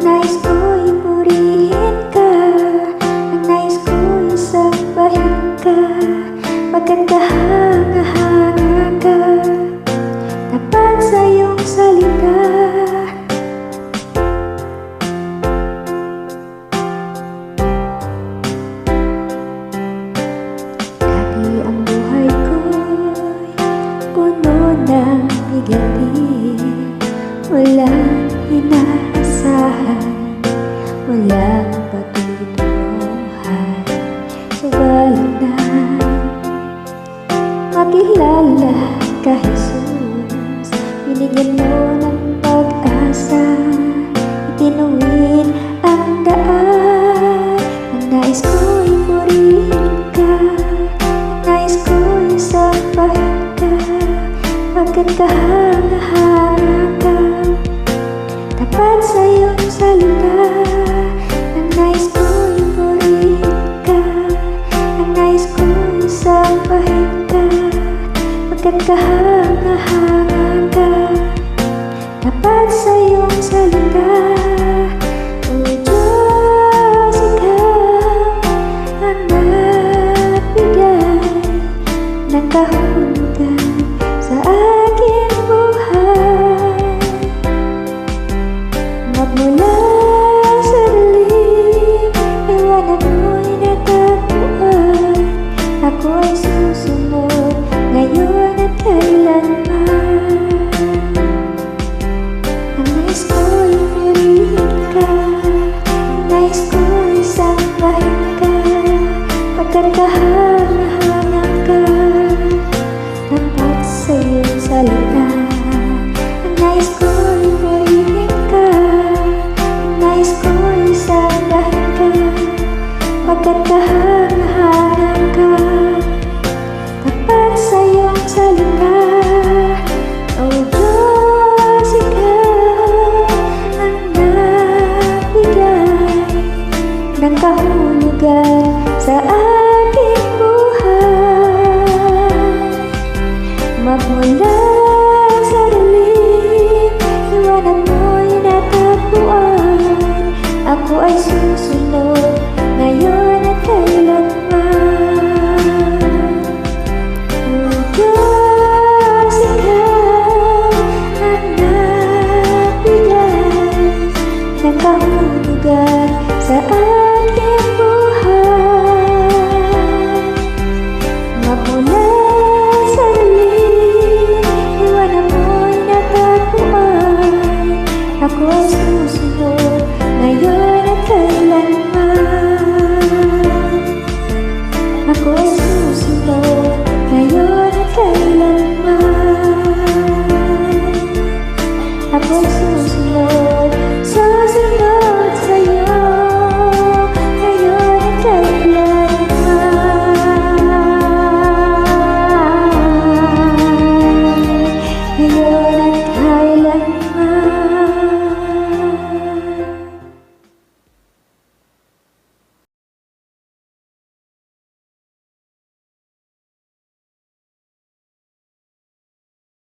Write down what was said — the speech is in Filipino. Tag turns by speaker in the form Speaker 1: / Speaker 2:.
Speaker 1: nais ko'y purihin ka, ang nais ko'y sambahin ka, pagkat kahanga-hanga ka, tapat sa iyong salita. Dati ang buhay ko'y puno ng bigatin, walang inaasahan, walang patutunguhan. Subalit na makilala ka, Jesus, binigyan mo ng pag-asa, itinuwid ang daan. Ang nais ko'y purihin ka, ang nais ko'y sambahin ka, pagkat kahanga-hanga ka, tapat sa iyong salita. Ang nais ko'y purihin ka, ang nais ko'y sambahin ka, pagkat kahanga-hanga ka, tapat sa iyong salita. O Diyos, Ikaw ang nagbigay ng kahulugan sa aking buhay. Magmula sa dilim, liwanag mo'y natagpuan. Ako ay susunod ngayon at kailanman. Ang nais ko'y purihin ka, ang nais ko'y sambahin ka, pagkat kahanga-hanga ka, tapat sa iyong salita. Ang nais ko'y purihin ka, ang nais ko'y sambahin ka, pagkat kahanga-hanga ka, tapat sa iyong salita. O Diyos, Ikaw ang nagbigay ng kahulugan sa aking buhay. Magmula sa dilim, liwanag mo'y natagpuan. Ako ay susunod ngayon at kailanman. O Diyos, Ikaw ang nagbigay ng kahulugan sa aking buhay. Magmula sa dilim, liwanag mo'y natagpuan. Ako ay susunod ngayon at kailanman. Ako ay susunod ngayon at kailanman. Ako ay susunod sa'yo ngayon at kailanman. Ngayon at